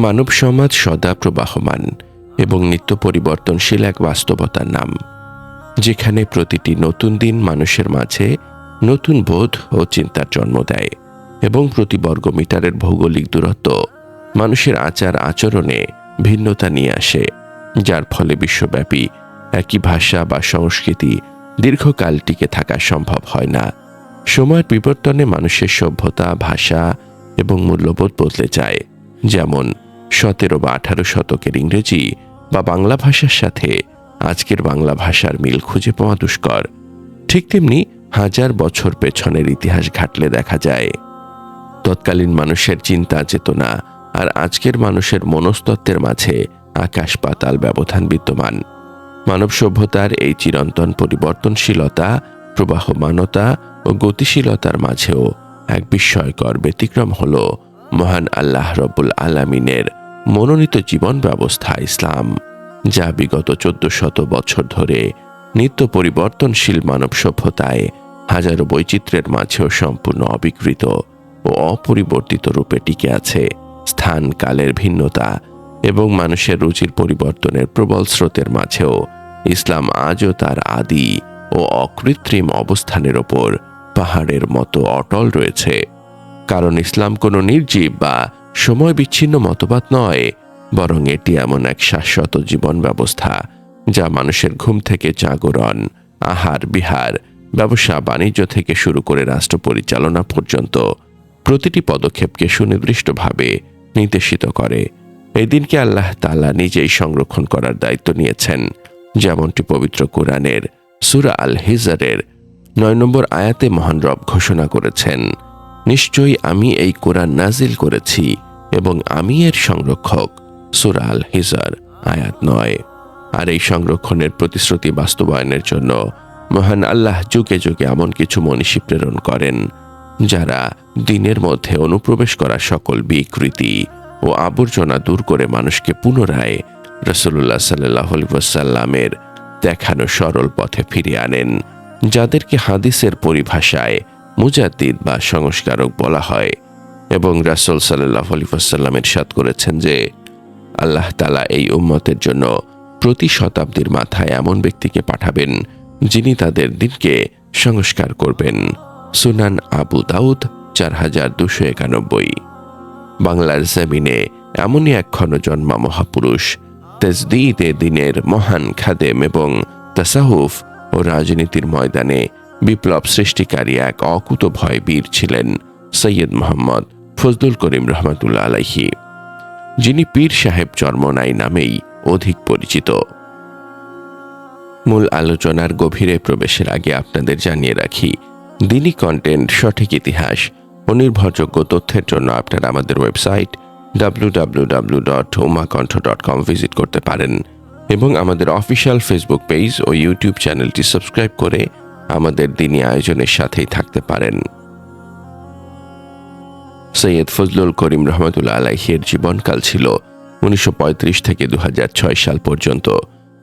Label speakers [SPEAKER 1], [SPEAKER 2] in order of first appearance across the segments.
[SPEAKER 1] মানব সমাজ সদা প্রবাহমান এবং নিত্য পরিবর্তনশীল এক বাস্তবতার নাম, যেখানে প্রতিটি নতুন দিন মানুষের মাঝে নতুন বোধ ও চিন্তার জন্ম দেয় এবং প্রতি বর্গমিটারের ভৌগোলিক দূরত্ব মানুষের আচার আচরণে ভিন্নতা নিয়ে আসে, যার ফলে বিশ্বব্যাপী একই ভাষা বা সংস্কৃতি দীর্ঘকাল টিকে থাকা সম্ভব হয় না। সময়ের বিবর্তনে মানুষের সভ্যতা, ভাষা এবং মূল্যবোধ বদলে যায়। যেমন 17 বা 18 শতকের ইংরেজি বা বাংলা ভাষার সাথে আজকের বাংলা ভাষার মিল খুঁজে পাওয়া দুষ্কর, ঠিক তেমনি হাজার বছর পেছনের ইতিহাস ঘাটলে দেখা যায় তৎকালীন মানুষের চিন্তা চেতনা আর আজকের মানুষের মনস্তত্ত্বের মাঝে আকাশ পাতাল ব্যবধান বিদ্যমান। মানব সভ্যতার এই চিরন্তন পরিবর্তনশীলতা, প্রবাহমানতা ও গতিশীলতার মাঝেও এক বিস্ময়কর ব্যতিক্রম হল মহান আল্লাহ রব্বুল আলামিনের মনোনীত জীবন ব্যবস্থা ইসলাম, যা বিগত 1400 বছর ধরে নিত্য পরিবর্তনশীল মানব সভ্যতায় হাজারো বৈচিত্র্যের মাঝেও সম্পূর্ণ অবিকৃত ও অপরিবর্তিত রূপে টিকে আছে। স্থান কালের ভিন্নতা এবং মানুষের রুচির পরিবর্তনের প্রবল স্রোতের মাঝেও ইসলাম আজও তার আদি ও অকৃত্রিম অবস্থানের ওপর পাহাড়ের মতো অটল রয়েছে। কারণ ইসলাম কোনো নির্জীব বা সময় বিচ্ছিন্ন মতবাদ নয়, বরং এটি এমন এক শাশ্বত জীবন ব্যবস্থা যা মানুষের ঘুম থেকে জাগরণ, আহার বিহার, ব্যবসা বাণিজ্য থেকে শুরু করে রাষ্ট্র পরিচালনা পর্যন্ত প্রতিটি পদক্ষেপকে সুনির্দিষ্টভাবে নির্দেশিত করে। এই দিনকে আল্লাহ তাআলা নিজেই সংরক্ষণ করার দায়িত্ব নিয়েছেন, যেমনটি পবিত্র কোরআনের সূরা আল হিজরের 9 নম্বর আয়াতে মহান রব ঘোষণা করেছেন, নিশ্চয়ই আমি এই কোরআন নাজিল করেছি এবং আমি এর সংরক্ষক। সূরা আল হিজর আয়াত 9। আর এই সংরক্ষণের প্রতিশ্রুতি বাস্তবায়নের জন্য মহান আল্লাহ যুগে যুগে এমন কিছু মনীষী প্রেরণ করেন, যারা দিনের মধ্যে অনুপ্রবেশ করা সকল বিকৃতি ও আবর্জনা দূর করে মানুষকে পুনরায় রাসূলুল্লাহ সাল্লাল্লাহু আলাইহি ওয়াসাল্লামের দেখানো সরল পথে ফিরিয়ে আনেন, যাদেরকে হাদিসের পরিভাষায় মুজাদ্দিদ বা সংস্কারক বলা হয়। এবং রাসূল সাল্লাল্লাহু আলাইহি ওয়াসাল্লাম ইরশাদ করেছেন যে আল্লাহ তাআলা এই উম্মতের জন্য প্রতি শতাব্দীর মাথায় এমন ব্যক্তিকে পাঠাবেন যিনি তাদের দিনকে সংস্কার করবেন। সুনান আবু দাউদ 4291। বাংলার জমিনে এমনই এক ক্ষণজন্মা মহাপুরুষ, তাজদীদে দিনের মহান খাদেম এবং তাসাউফ ও রাজনীতির ময়দানে বিপ্লব সৃষ্টিকারী এক অকুতোভয় বীর ছিলেন সৈয়দ মোহাম্মদ ফজলুল করিম রহমাতুল্লাহ আলাইহি, যিনি পীর সাহেব চরমনাই নামেই অধিক পরিচিত। মূল আলোচনার গভীরে প্রবেশের আগে আপনাদের জানিয়ে রাখি, দিনী কন্টেন্ট, সঠিক ইতিহাস ও নির্ভরযোগ্য তথ্যের জন্য আপনারা আমাদের ওয়েবসাইট www.umakontho.com ভিজিট করতে পারেন এবং আমাদের অফিসিয়াল ফেসবুক পেজ ও ইউটিউব চ্যানেলটি সাবস্ক্রাইব করে আমাদের দিনী আয়োজনের সাথেই থাকতে পারেন। সৈয়দ ফজলুল করিম রহমাতুল্লাহ আলাইহির জীবনকাল ছিল 1935 থেকে 2006 সাল পর্যন্ত,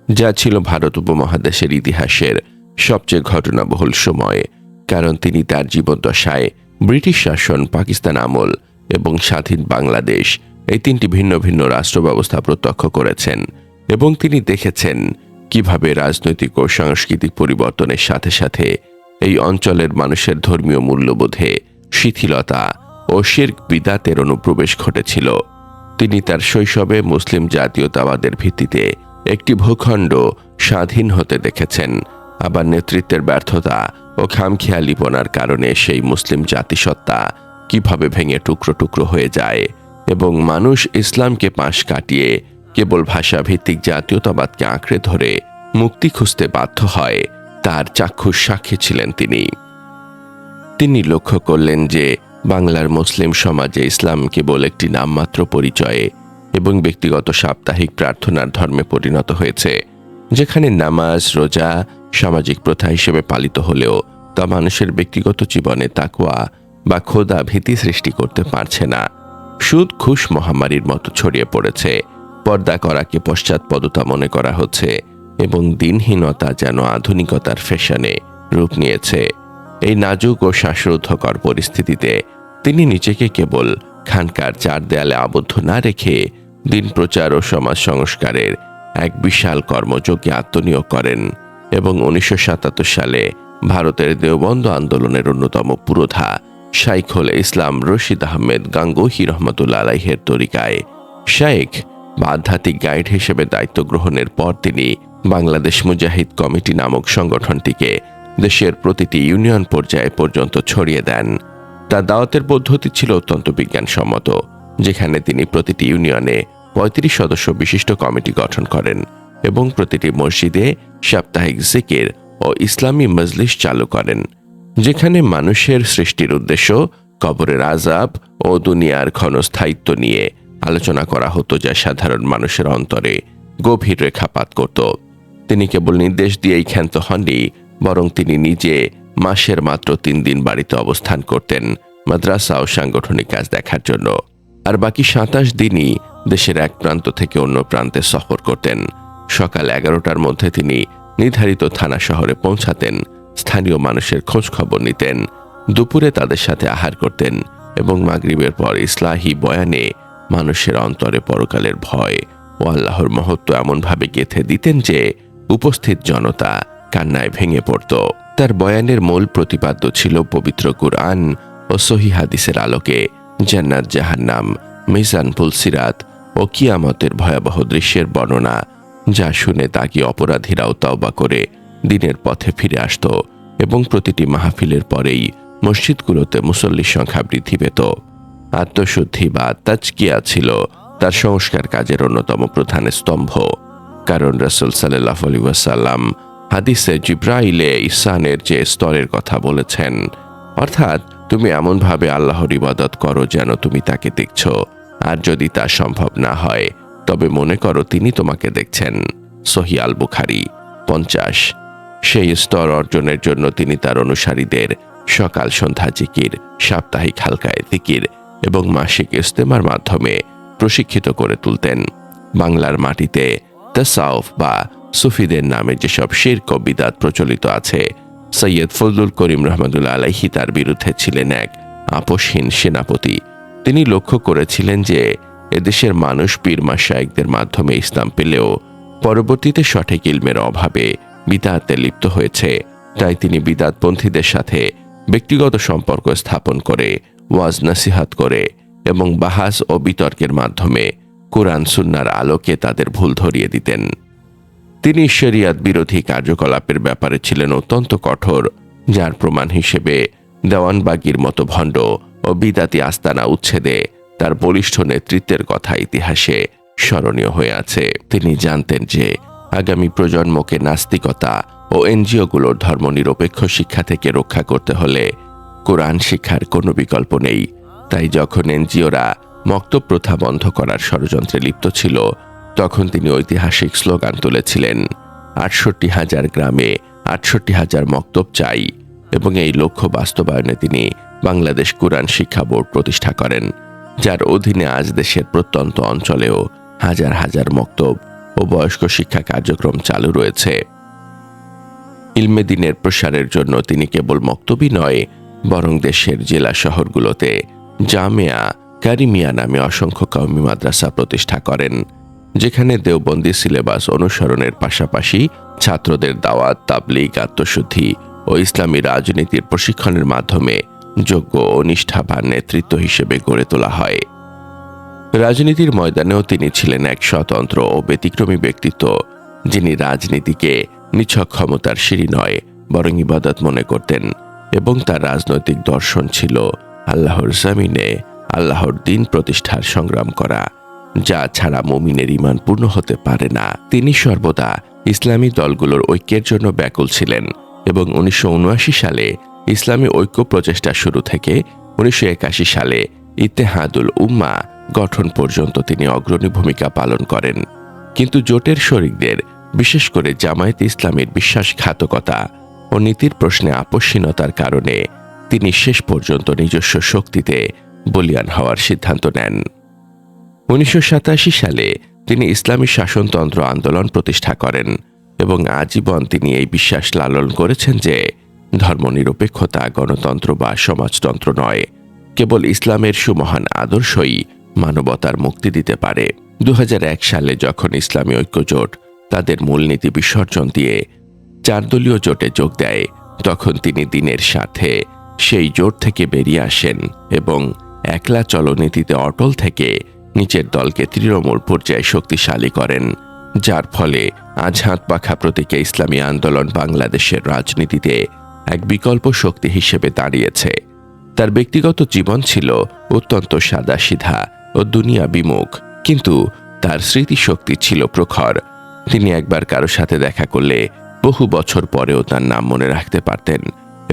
[SPEAKER 1] যা ছিল ভারত উপমহাদেশের ইতিহাসের সবচেয়ে ঘটনাবহুল সময়। কারণ তিনি তার জীবদ্দশায় ব্রিটিশ শাসন, পাকিস্তান আমল এবং স্বাধীন বাংলাদেশ এই তিনটি ভিন্ন ভিন্ন রাষ্ট্র ব্যবস্থা প্রত্যক্ষ করেছেন এবং তিনি দেখেছেন কিভাবে রাজনৈতিক ও সাংস্কৃতিক পরিবর্তনের সাথে সাথে এই অঞ্চলের মানুষের ধর্মীয় মূল্যবোধে শিথিলতা ও শিরক বিদাতের অনুপ্রবেশ ঘটেছিল। তিনি তার শৈশবে মুসলিম জাতীয়তাবাদের ভিত্তিতে একটি ভূখণ্ড স্বাধীন হতে দেখেছেন, আবার নেতৃত্বের ব্যর্থতা ও খামখেয়ালিপনার কারণে সেই মুসলিম জাতিসত্তা কিভাবে ভেঙে টুকরো টুকরো হয়ে যায় এবং মানুষ ইসলামকে পাশ কাটিয়ে কেবল ভাষাভিত্তিক জাতীয়তাবাদকে আঁকড়ে ধরে মুক্তি খুঁজতে বাধ্য হয়, তার চাক্ষুষ সাক্ষী ছিলেন তিনি লক্ষ্য করলেন যে বাংলার মুসলিম সমাজে ইসলাম কেবল একটি নামমাত্র পরিচয়ে এবং ব্যক্তিগত সাপ্তাহিক প্রার্থনার ধর্মে পরিণত হয়েছে, যেখানে নামাজ, রোজা সামাজিক প্রথা হিসেবে পালিত হলেও তা মানুষের ব্যক্তিগত জীবনে তাকওয়া বা খোদা ভীতি সৃষ্টি করতে পারছে না। সুদ, ঘুষ মহামারীর মতো ছড়িয়ে পড়েছে, পর্দা করাকে পশ্চাৎপদতা মনে করা হচ্ছে এবং দিনহীনতা যেন আধুনিকতার ফ্যাশনে রূপ নিয়েছে। এই নাজুক ও শ্বাসরুদ্ধকর পরিস্থিতিতে তিনি নিজেকে কেবল খানকার চার দেয়ালে আবদ্ধ না রেখে দিন প্রচার ও সমাজ সংস্কারের এক বিশাল কর্মযজ্ঞে আত্মনিয়োগ করেন এবং 1977 সালে ভারতের দেওবন্দ আন্দোলনের অন্যতম পুরোধা শাইখুল ইসলাম রশিদ আহমেদ গাঙ্গুহি রহমতুল্লাহ আলাইহের তরিকায় শাইখ বা আধ্যাত্মিক গাইড হিসেবে দায়িত্ব গ্রহণের পর তিনি বাংলাদেশ মুজাহিদ কমিটি নামক সংগঠনটিকে দেশের প্রতিটি ইউনিয়ন পর্যায়ে পর্যন্ত ছড়িয়ে দেন। তার দাওয়াতের পদ্ধতি ছিল অত্যন্ত বিজ্ঞানসম্মত, যেখানে তিনি প্রতিটি ইউনিয়নে 35 সদস্য বিশিষ্ট কমিটি গঠন করেন এবং প্রতিটি মসজিদে সাপ্তাহিক জিকির ও ইসলামী মজলিস চালু করেন, যেখানে মানুষের সৃষ্টির উদ্দেশ্য, কবরের আযাব ও দুনিয়ার ক্ষণস্থায়িত্ব নিয়ে আলোচনা করা হতো, যা সাধারণ মানুষের অন্তরে গভীর রেখাপাত করত। তিনি কেবল নির্দেশ দিয়েই ক্ষান্ত হননি, বরং তিনি নিজে মাসের মাত্র 3 দিন বাড়িতে অবস্থান করতেন মাদ্রাসা ও সাংগঠনিক কাজ দেখার জন্য, আর বাকি 27 দিনই দেশের এক প্রান্ত থেকে অন্য প্রান্তে সফর করতেন। সকাল 11টার মধ্যে তিনি নির্ধারিত থানা শহরে পৌঁছাতেন, স্থানীয় মানুষের খোঁজ খবর নিতেন, দুপুরে তাদের সাথে আহার করতেন এবং মাগরিবের পর ইসলাহি বয়ানে মানুষের অন্তরে পরকালের ভয় ও আল্লাহর মহত্ব এমনভাবে গেঁথে দিতেন যে উপস্থিত জনতা কান্নায় ভেঙে পড়ত। তার বয়ানের মূল প্রতিপাদ্য ছিল পবিত্র কুরআন ও সহিহ হাদিসের আলোকে জান্নাত, জাহান্নাম, মিজান, পুলসিরাত ও কিয়ামতের ভয়াবহ দৃশ্যের বর্ণনা, যা শুনে তাকে অপরাধীরাও তওবা করে দিনের পথে ফিরে আসত এবং প্রতিটি মাহফিলের পরেই মসজিদগুলোতে মুসল্লির সংখ্যা বৃদ্ধি পেত। আত্মশুদ্ধি বা তাজকিয়া ছিল তার সংস্কার কাজের অন্যতম প্রধান স্তম্ভ, কারণ রাসূল সাল্লাল্লাহু আলাইহি ওয়াসাল্লাম হাদিসে জিব্রাইলে ইহসানের যে স্তরের কথা বলেছেন, অর্থাৎ তুমি এমনভাবে আল্লাহর ইবাদত করো যেন তুমি তাকে দেখছ, আর যদি তা সম্ভব না হয় তবে মনে করো তিনি তোমাকে দেখছেন। সহিহ আল বুখারী 50। সেই স্তর অর্জনের জন্য তিনি তার অনুসারীদের সকাল সন্ধ্যা জিকির, সাপ্তাহিক হালকায় জিকির এবং মাসিক ইজতেমার মাধ্যমে প্রশিক্ষিত করে তুলতেন। বাংলার মাটিতে তাসাউফ বা সুফিদের নামে যেসব শিরক ও বিদআত প্রচলিত আছে, সৈয়দ ফজলুল করিম রহমতুল্লাহ আলাইহি তার বিরুদ্ধে ছিলেন এক আপোষহীন সেনাপতি। তিনি লক্ষ্য করেছিলেন যে এদেশের মানুষ পীর মাশায়েখদের মাধ্যমে ইসলাম পেলেও পরবর্তীতে সঠিক ইলমের অভাবে বিদআতে লিপ্ত হয়েছে। তাই তিনি বিদআতপন্থীদের সাথে ব্যক্তিগত সম্পর্ক স্থাপন করে ওয়াজ নসিহত করে এবং বাহাস ও বিতর্কের মাধ্যমে কোরআন সুন্নাহর আলোকে তাদের ভুল ধরিয়ে দিতেন। তিনি শরিয়াত বিরোধী কার্যকলাপের ব্যাপারে ছিলেন অত্যন্ত কঠোর, যার প্রমাণ হিসেবে দেওয়ানবাগীর মতো ভণ্ড ও বিদাতি আস্তানা উচ্ছেদে তার বলিষ্ঠ নেতৃত্বের কথা ইতিহাসে স্মরণীয় হয়ে আছে। তিনি জানতেন যে আগামী প্রজন্মকে নাস্তিকতা ও এনজিওগুলোর ধর্মনিরপেক্ষ শিক্ষা থেকে রক্ষা করতে হলে কোরআন শিক্ষার কোনো বিকল্প নেই। তাই যখন এনজিওরা মক্তব প্রথা বন্ধ করার ষড়যন্ত্রে লিপ্ত ছিল, তখন তিনি ঐতিহাসিক স্লোগান তুলেছিলেন, ৬৮,০০০ গ্রামে ৬৮,০০০ মক্তব চাই, এবং এই লক্ষ্য বাস্তবায়নে তিনি বাংলাদেশ কুরআন শিক্ষা বোর্ড প্রতিষ্ঠা করেন, যার অধীনে আজ দেশের প্রত্যন্ত অঞ্চলেও হাজার হাজার মক্তব ও বয়স্ক শিক্ষা কার্যক্রম চালু রয়েছে। ইলমে দ্বীনের প্রসারের জন্য তিনি কেবল মক্তবই নয়, বরং দেশের জেলা শহরগুলোতে জামিয়া কারিমিয়া নামে অসংখ্য কওমি মাদ্রাসা প্রতিষ্ঠা করেন, যেখানে দেওবন্দি সিলেবাস অনুসরণের পাশাপাশি ছাত্রদের দাওয়াত, তাবলীগ, আত্মশুদ্ধি ও ইসলামী রাজনীতির প্রশিক্ষণের মাধ্যমে যোগ্য ও নিষ্ঠাবান নেতৃত্ব হিসেবে গড়ে তোলা হয়। রাজনীতির ময়দানেও তিনি ছিলেন এক স্বতন্ত্র ও ব্যতিক্রমী ব্যক্তিত্ব, যিনি রাজনীতিকে নিছক ক্ষমতার সিঁড়ি নয় বরং ইবাদত মনে করতেন, এবং তার রাজনৈতিক দর্শন ছিল আল্লাহর জমিনে আল্লাহর দ্বীন প্রতিষ্ঠার সংগ্রাম করা, যা ছাড়া মুমিনের ঈমান পূর্ণ হতে পারে না। তিনি সর্বদা ইসলামী দলগুলোর ঐক্যের জন্য ব্যাকুল ছিলেন এবং 1979 সালে ইসলামী ঐক্য প্রচেষ্টা শুরু থেকে 1981 সালে ইত্তেহাদুল উম্মাহ গঠন পর্যন্ত তিনি অগ্রণী ভূমিকা পালন করেন। কিন্তু জোটের শরিকদের, বিশেষ করে জামায়াত ইসলামীর বিশ্বাসঘাতকতা ও নীতির প্রশ্নে আপোষহীনতার কারণে তিনি শেষ পর্যন্ত নিজস্ব শক্তিতে বলিয়ান হওয়ার সিদ্ধান্ত নেন। 1987 সালে তিনি ইসলামী শাসনতন্ত্র আন্দোলন প্রতিষ্ঠা করেন এবং আজীবন তিনি এই বিশ্বাস লালন করেছেন যে ধর্মনিরপেক্ষতা গণতন্ত্র বা সমাজতন্ত্র নয়, কেবল ইসলামের সুমহান আদর্শই মানবতার মুক্তি দিতে পারে। 2001 সালে যখন ইসলামী ঐক্যজোট তাদের মূলনীতি বিসর্জন দিয়ে 4 দলীয় জোটে যোগ দেয়, তখন তিনি দিনের সাথে সেই জোট থেকে বেরিয়ে আসেন এবং একলা চলনীতিতে অটল থেকে নিচের দলকে তৃণমূল পর্যায়ে শক্তিশালী করেন, যার ফলে আজ হাত পাখা প্রতীকে ইসলামী আন্দোলন বাংলাদেশের রাজনীতিতে এক বিকল্প শক্তি হিসেবে দাঁড়িয়েছে। তার ব্যক্তিগত জীবন ছিল অত্যন্ত সাদাসিধা ও দুনিয়া বিমুখ, কিন্তু তার স্মৃতিশক্তি ছিল প্রখর। তিনি একবার কারো সাথে দেখা করলে বহু বছর পরেও তার নাম মনে রাখতে পারতেন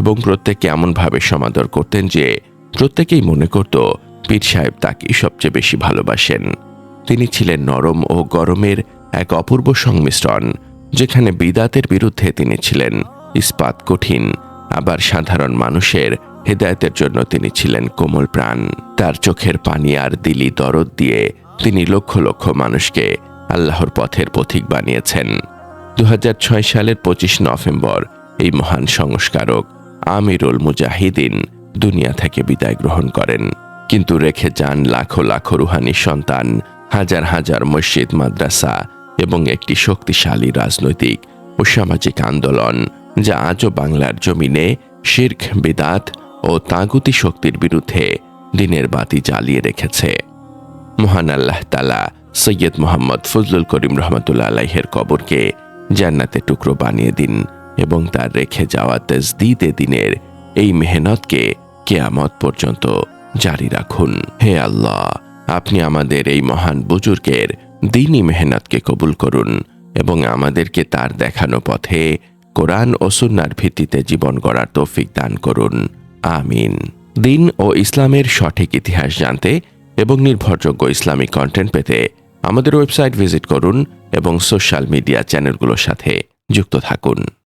[SPEAKER 1] এবং প্রত্যেককে এমনভাবে সমাদর করতেন যে প্রত্যেকেই মনে করত পীর সাহেব তাকেই সবচেয়ে বেশি ভালোবাসেন। তিনি ছিলেন নরম ও গরমের এক অপূর্ব সংমিশ্রণ, যেখানে বিদাতের বিরুদ্ধে তিনি ছিলেন ইস্পাত কঠিন, আবার সাধারণ মানুষের হেদায়েতের জন্য তিনি ছিলেন কোমল প্রাণ। তার চোখের পানি আর দিলি দরদ দিয়ে তিনি লক্ষ লক্ষ মানুষকে আল্লাহর পথের পথিক বানিয়েছেন। 2006 সালের 25 নভেম্বর এই মহান সংস্কারক আমিরুল মুজাহিদিন দুনিয়া থেকে বিদায় গ্রহণ করেন, কিন্তু রেখে যান লাখো লাখো রুহানি সন্তান, হাজার হাজার মসজিদ, মাদ্রাসা এবং একটি শক্তিশালী রাজনৈতিক ও সামাজিক আন্দোলন, যা আজও বাংলার জমিনে শিরক, বিদাত ও তাগুতি শক্তির বিরুদ্ধে দিনের বাতি জ্বালিয়ে রেখেছে। মহান আল্লাহ তাআলা সৈয়দ মোহাম্মদ ফজলুল করিম রহমতুল্লাহ আলাইহের কবরকে জান্নাতে টুকরো বানিয়ে দিন এবং তার রেখে যাওয়া তাজদীদে দিনের এই মেহনতকে কিয়ামত পর্যন্ত জারি রাখুন। হে আল্লাহ, আপনি আমাদের এই মহান বুজুর্গের দ্বীনি মেহনতকে কবুল করুন এবং আমাদেরকে তার দেখানো পথে কোরআন ও সুন্নাহর ভিত্তিতে জীবন গড়ার তৌফিক দান করুন। আমিন। দ্বীন ও ইসলামের সঠিক ইতিহাস জানতে এবং নির্ভরযোগ্য ইসলামিক কন্টেন্ট পেতে আমাদের ওয়েবসাইট ভিজিট করুন এবং সোশ্যাল মিডিয়া চ্যানেলগুলোর সাথে যুক্ত থাকুন।